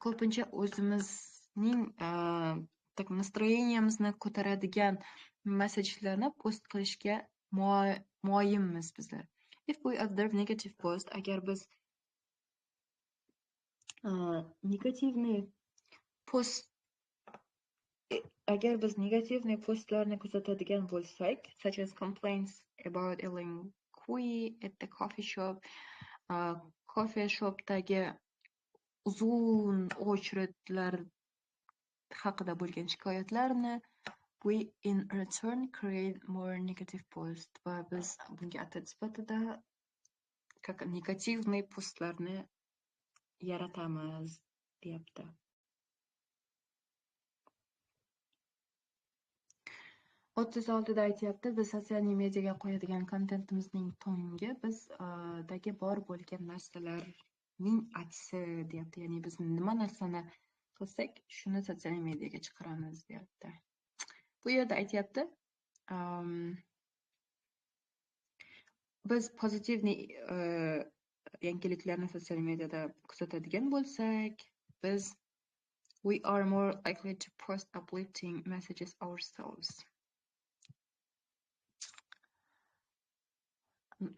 ko'pincha o'zimizning nastroyeniyamizni ko'taradigan mesajlarni post qilishga moyilmiz bizlar. If we observe negative post, negativniy post agar biz negativniy postlarni kuzatadigan bo'lsak, such as complaints about Ellen Kui at the coffee shop, coffee shopdagi uzun очередlar haqida bo'lgan shikoyatlarni, we in return create more negative post va biz bunga atlat sifatida negativniy postlarni yaratamiz, deyapti. 36da aytyapti, biz sotsial mediaga qo'yadigan kontentimizning tongi bizdagi bor bo'lgan narsalarning aksi, deyapti. Ya'ni biz nima narsani qilsak, shuni sotsial mediaga chiqaramiz, deyapti. Bu yerda aytyapti, biz pozitivniy yangiliklarni sotsial mediada kuzatadigan bo'lsak, we are more likely to post uplifting messages ourselves.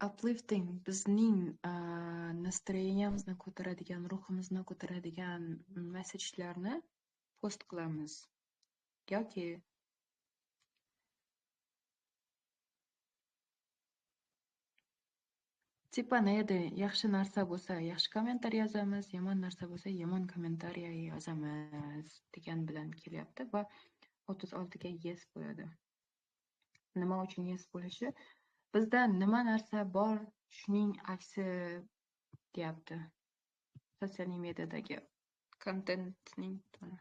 Uplifting bizning настроениямizni ko'taradigan, ruhimizni ko'taradigan messajlarni post qilamiz yoki tipa neydi, yaxshi narsa bo'lsa, yaxshi kommentariy yozamiz, yomon narsa bo'lsa, yomon kommentariy yozamiz degan bilan kelyapti va 36ga yes qo'yadi. Nima uchun yes bo'lishi? Bizda nima narsa bor, shuning aksi, deyapti. Sotsial mediadagi contentning toni.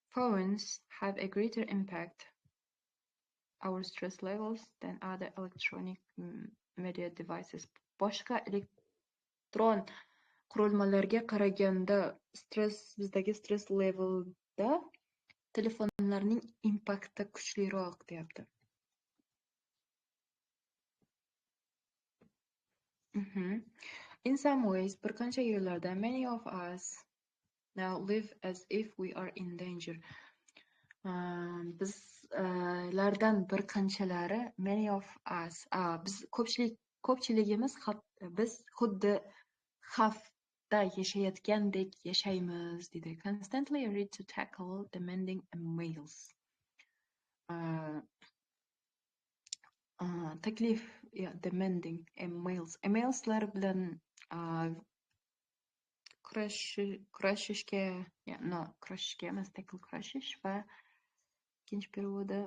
Phones have a greater impact our stress levels than other electronic media devices. Boshqa elektron qurilmalarga qaraganda bizdagi stress levelda telefonlarning impakti kuchliroq, deyapti. In some ways, bir qancha yo'llarda, many of us now live as if we are in danger. Bizlardan bir qanchalari, many of us, biz ko'pchiligimiz biz xuddi xavfda yashayotgandek yashaymiz, deydi. Constantly ready to tackle demanding emails. Taklif, demanding emailslar bilan kurashishga emas, tackle kurashish va ikkinchi perevodi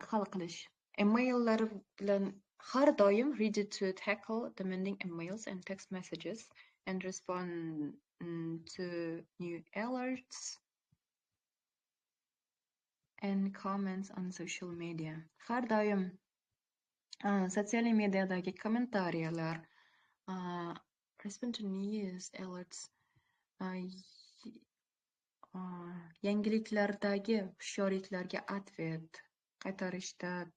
hal qilish. Emaillar bilan har doim ready to tackle demanding emails and text messages and respond to new alerts and comments on social media. Har doim sotsial mediadagi kommentariyalar, respond to news alerts, yangiliklardagi hushyorliklarga atvet qaytarishda,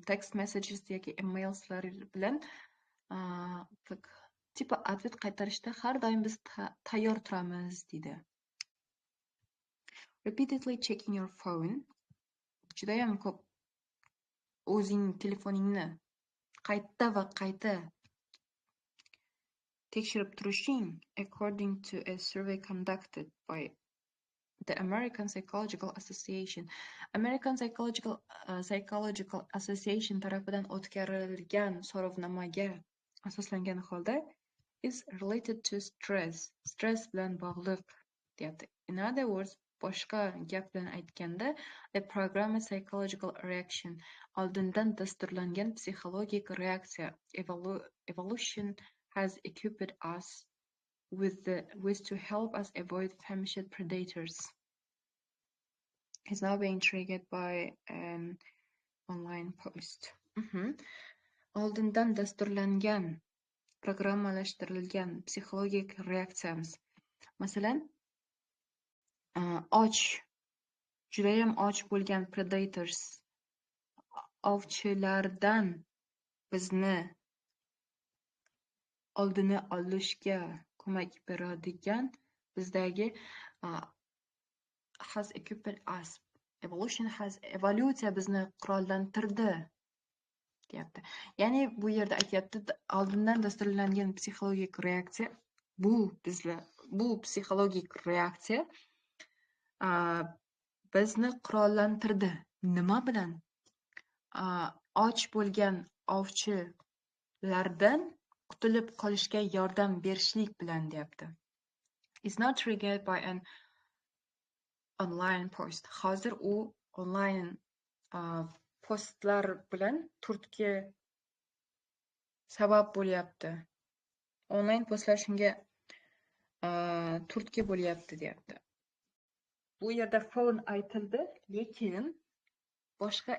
text messages yoki emailslar bilan tipa atvet qaytarishda har doim biz tayyor turamiz, deydi. Repeatedly checking your phone. Judayam ko'p o'zing telefoningni qayta va qayta tekshirib turishing, according to a survey conducted by the American Psychological Association. American Psychological Association tarafidan o'tkazilgan so'rovnomaga asoslangan holda is related to stress bilan bog'liq, deyapti. In other words, boshqa gap bilan aytganda, a programmed psychological reaction, oldindan dasturlangan psixologik reaksiya, evolution has equipped us with to help us avoid famished predators. Is now being triggered by an online post. Oldindan dasturlangan, programmalashtirilgan psixologik reaksiyamiz. Masalan, judayam och bo'lgan predators, ovchilardan bizni oldini olishga ko'mak beradigan bizdagi has equipped us. Evolutsiya bizni qurollantirdi. deyapti. Ya'ni bu yerda aytyapti, oldindan dasturlangan psixologik reaksiya bu psixologik reaksiya bizni qurollantirdi. Nima bilan? Och bo'lgan ovchilardan qutulib qolishga yordam berishlik bilan deyapti. Is not triggered by an online post. Hozir u online postlar bilan turtki sabab bo'lyapti. Online postlar shunga turtki bo'lyapti deyapti. Bu yerda phone aytildi, lekin boshqa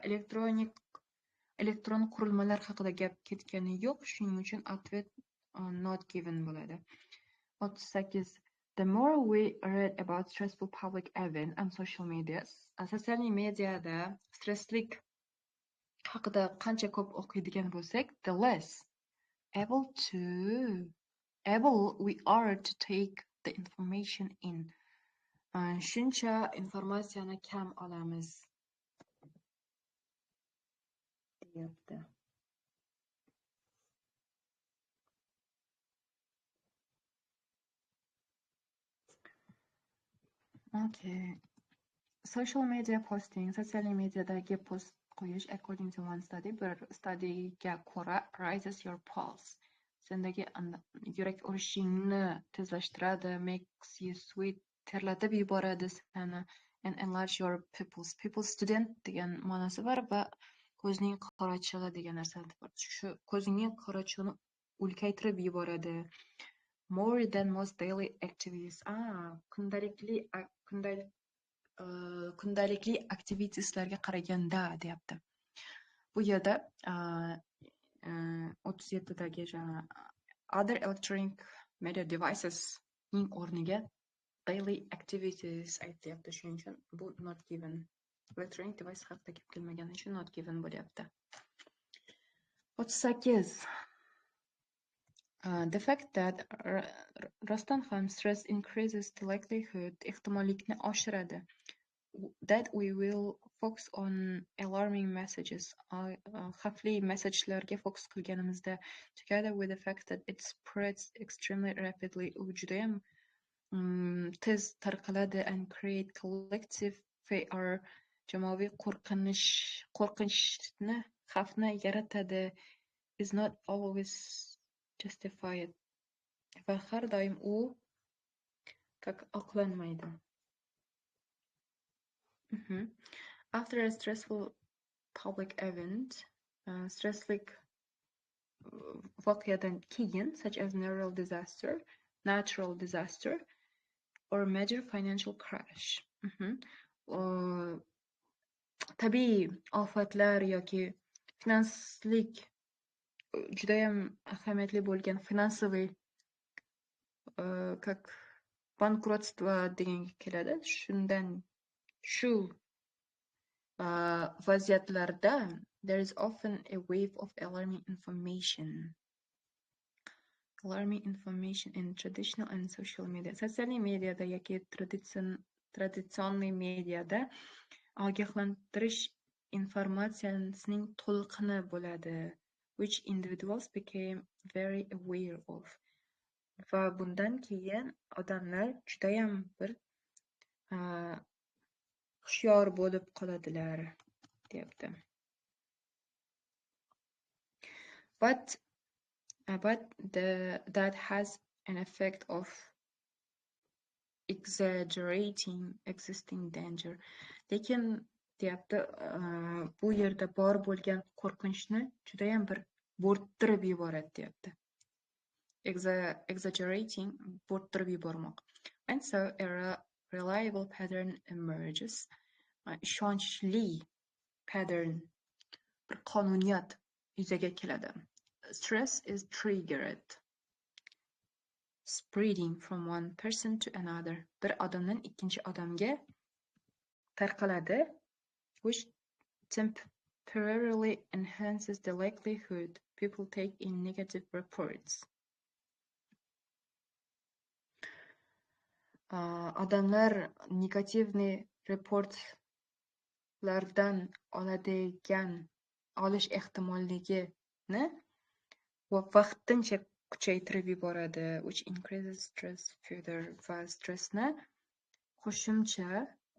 elektron qurilmalar haqida gap ketgani yo'q, shuning uchun atvet not given bo'ladi. 38. The more we read about stressful public event and social media, sotsial mediada stresslik haqida qancha ko'p o'qiydigan bo'lsak, the less able we are to take the information in. Shuncha informatsiyani kam olamiz deyapti. Okay. Social media posting, sotsial mediadagi post qo'yish, according to one study, bir studyga ko'ra raises your pulse. Sendagi yurak urishingni tezlashtiradi, makes you sweat, terlatib yuboradi seni, and enlarge your pupils. Pupils student degan ma'nosi bor va ko'zning qorachig'i degan narsa bor. Shu ko'zingning qorachig'ini ulkaytirib yuboradi. More than most daily activities. Kundalik activitieslarga qaraganda deyapti. Bu yerda 37dagi other electronic media devices ning o'rniga daily activities aytyapti. Shuning uchun bu not given. Electronic device haqida gap kelmagani uchun not given bo'lyapti. 38. The fact that rostdan ham stress increases the likelihood, ehtimollikni oshiradi, that we will focus on alarming messages, xavfli mesajlarga fokus qilganimizda, together with the fact that it spreads extremely rapidly, u judayam tez tarqaladi, and create collective fear, jamoaviy qo'rqinchni, xavfni yaratadi, is not always justified. Va har doim u oqlanmaydi. After a stressful public event, stresslik voqeadan keyin, such as natural disaster, or major financial crash. Tabiiy ofatlar yoki finanslik judayam ahamiyatli bo'lgan finansoviy как bankrotство deganga keladi. Shu vaziyatlarda there is often a wave of alarming information in traditional and social media. Sotsial mediada yoki traditsionniy mediada ogohlantirish informatsiyasining to'lqini bo'ladi, which individuals became very aware of. Va bundan keyin odamlar judayam bir hushyor bo'lib qoladilar, deyapti. But that has an effect of exaggerating existing danger. Lekin deyapti, bu yerda bor bo'lgan qo'rqinchni judayam bir bo'rttirib yuboradi, deyapti. Exaggerating, bo'rttirib yubormoq. And so a reliable pattern emerges. Ishonchli pattern, bir qonuniyat yuzaga keladi. Stress is triggered, spreading from one person to another. Bir odamdan ikkinchi odamga tarqaladi, which temporarily enhances the likelihood people take in negative reports. Odamlar negativniy reportlardan oladigan olish ehtimolligini vaqtincha kuchaytirib yuboradi, which increases stress further, va stressni qo'shimcha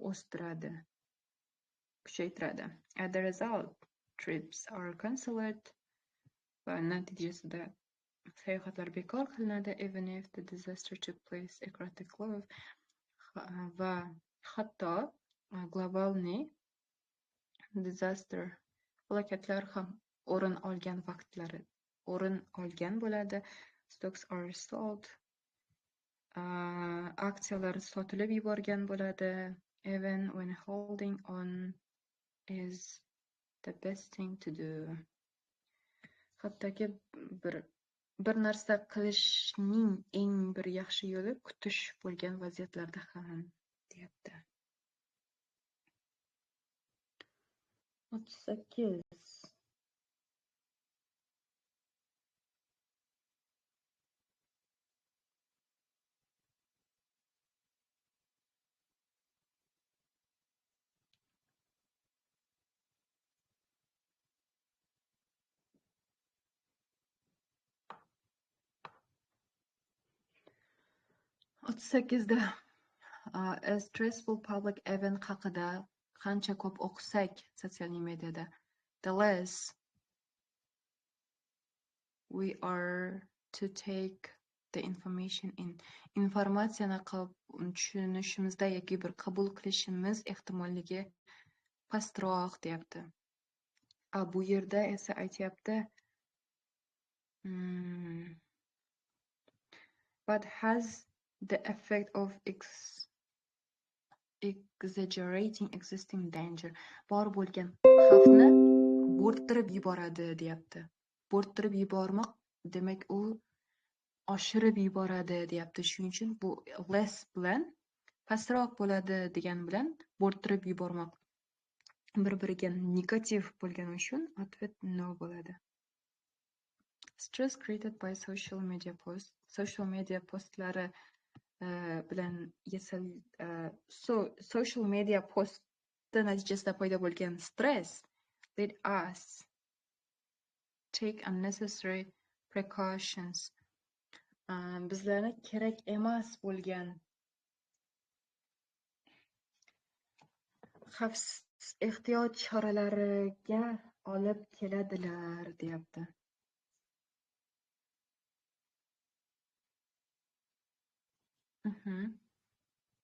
o'stiradi, kuchaytiradi. As a result, trips are cancelled, va natijasida sayohatlar bekor qilinadi, even if the disaster took place across the globe, va hatto globalni disaster halokatlar ham o'rin olgan bo'ladi. Stocks are sold, aksiyalar sotilib yuborgan bo'ladi. Even when holding on is the best thing to do. Hattoki bir narsa qilishning eng bir yaxshi yo'li kutish bo'lgan vaziyatlarda ham, deyapti. 38. A stressful public event haqida qancha ko'p o'qisak sotsial mediada, the less we are to take the information in. Informatsiyani tushunishimizda yoki bir qabul qilishimiz ehtimolligi pastroq, deyapti. Bu yerda esa aytyapti, but has the effect of exaggerating existing danger. Bor bo'lgan xavfni bo'rttirib yuboradi, deyapti. Bo'rttirib yubormoq demak u oshirib yuboradi, deyapti. Shuning uchun bu less bilan pastroq bo'ladi degan bilan bo'rttirib yubormoq bir-biriga negativ bo'lgani uchun ответ no bo'ladi. Stress created by social media posts. Social media postlari bilan social media postda natijasida paydo bo'lgan stress let us take unnecessary precautions. Bizlarni kerak emas bo'lgan xavfsiz ehtiyot choralariga olib keladilar, deyapti.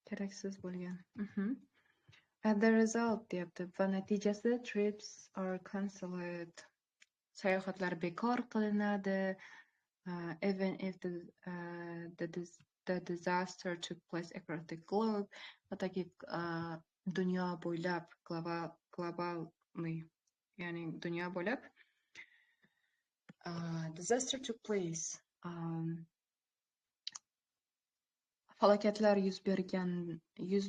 Keraksiz bo'lgan. As a result, deyapti, va natijasida trips are cancelled. Sayohatlar bekor qilinadi. Even if the disaster took place across the globe. Hattoki dunyo bo'ylab globalny, ya'ni dunyo bo'ylab disaster took place. Falokatlar yuz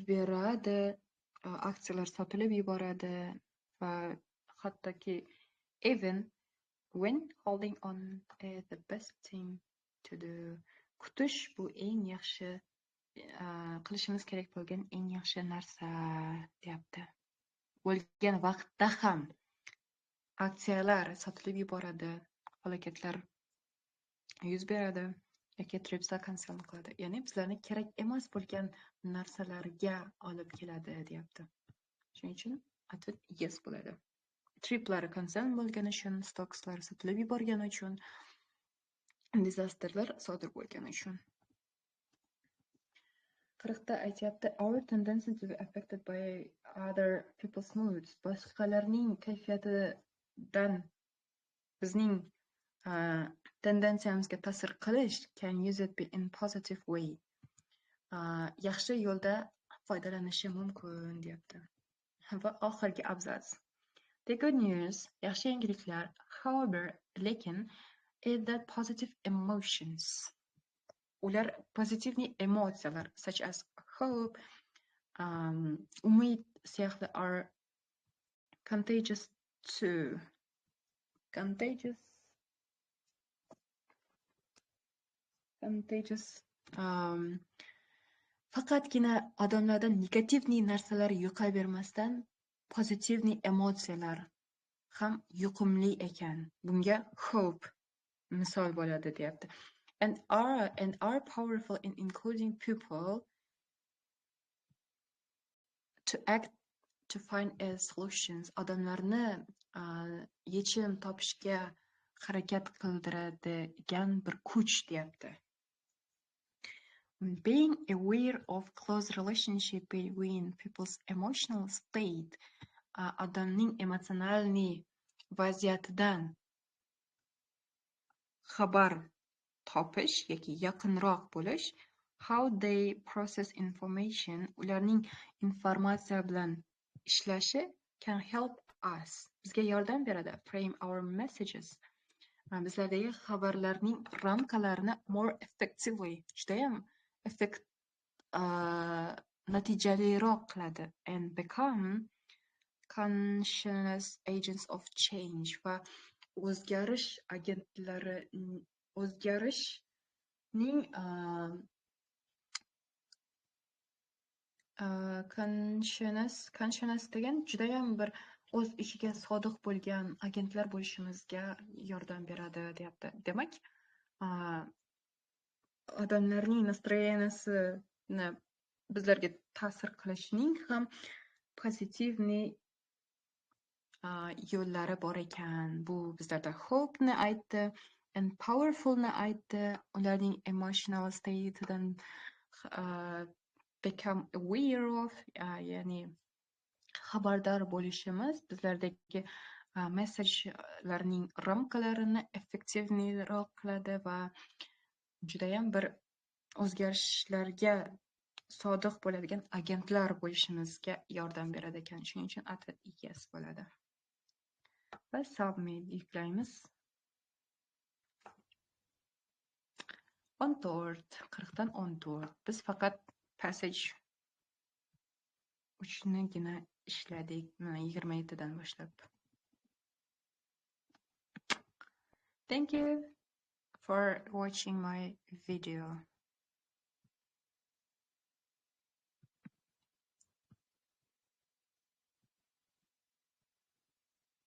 beradi, aksiyalar sotilib yuboradi va hattoki even when holding on is the best thing to do. Kutish bu eng yaxshi qilishimiz kerak bo'lgan eng yaxshi narsa, deyapti. Bo'lgan vaqtda ham aksiyalar sotilib yuboradi, falokatlar yuz beradi yoki tripslar cancel qiladi. Ya'ni bizlarni kerak emas bo'lgan narsalarga olib keladi, deyapti. Shuning uchun atvet yes bo'ladi. Triplar cancel bo'lgani uchun, stockslar sotilib yuborgani uchun, disasterlar sodir bo'lgani uchun. 40da aytyapti, our tendency to be affected by other people's moods. Boshqalarning kayfiyatidan bizning tendensiyamizga ta'sir qilish can use it in positive way. Yaxshi yo'lda foydalanishi mumkin, deyapti. Va oxirgi abzats. The good news, yaxshi yangiliklar, however, lekin, is that positive emotions, ular pozitivni emotsiyalar, such as hope, umid siyahli are contagious too. Contagious. Faqatgina odamlardan negativni narsalar yo'qavermasdan pozitivni emotsiyalar ham yuqumli ekan. Bunga hope misol bo'ladi deyapti. And are powerful in including people to act to find solutions. Odamlarni yechim topishga harakat qildiradigan bir kuch deyapti. Being aware of close relationship between people's emotional state, odamning emotsionalniy vaziyatidan xabar topish yoki yaqinroq bo'lish, how they process information, ularning informatsiya bilan ishlashi can help us, bizga yordam beradi, frame our messages, bizlardagi xabarlarning ramkalarini more effectively, judayam natijaliroq qiladi, and become conscious agents of change, va o'zgarish agentlari, o'zgarishning conscious degan judayam bir o'z ishiga sodiq bo'lgan agentlar bo'lishimizga yordam beradi deyapti. Demak, odamlarning nastroyeniyasini bizlarga ta'sir qilishning ham pozitivniy yo'llari bor ekan. Bu bizlarda hope'ni aytdi, and powerful'ni aytdi, ularning emotional state'idan become aware of, ya'ni xabardor bo'lishimiz bizlardagi messajlarning ramkalarini effektivniroq qiladi va judayam bir o'zgarishlarga sodiq bo'ladigan agentlar bo'lishimizga yordam beradi ekan. Shuning uchun ati yes bo'ladi. Va submit yuklaymiz. 14, 40dan 14. Biz faqat passage 3nigina ishladik, 27dan boshlab. Thank you for watching my video.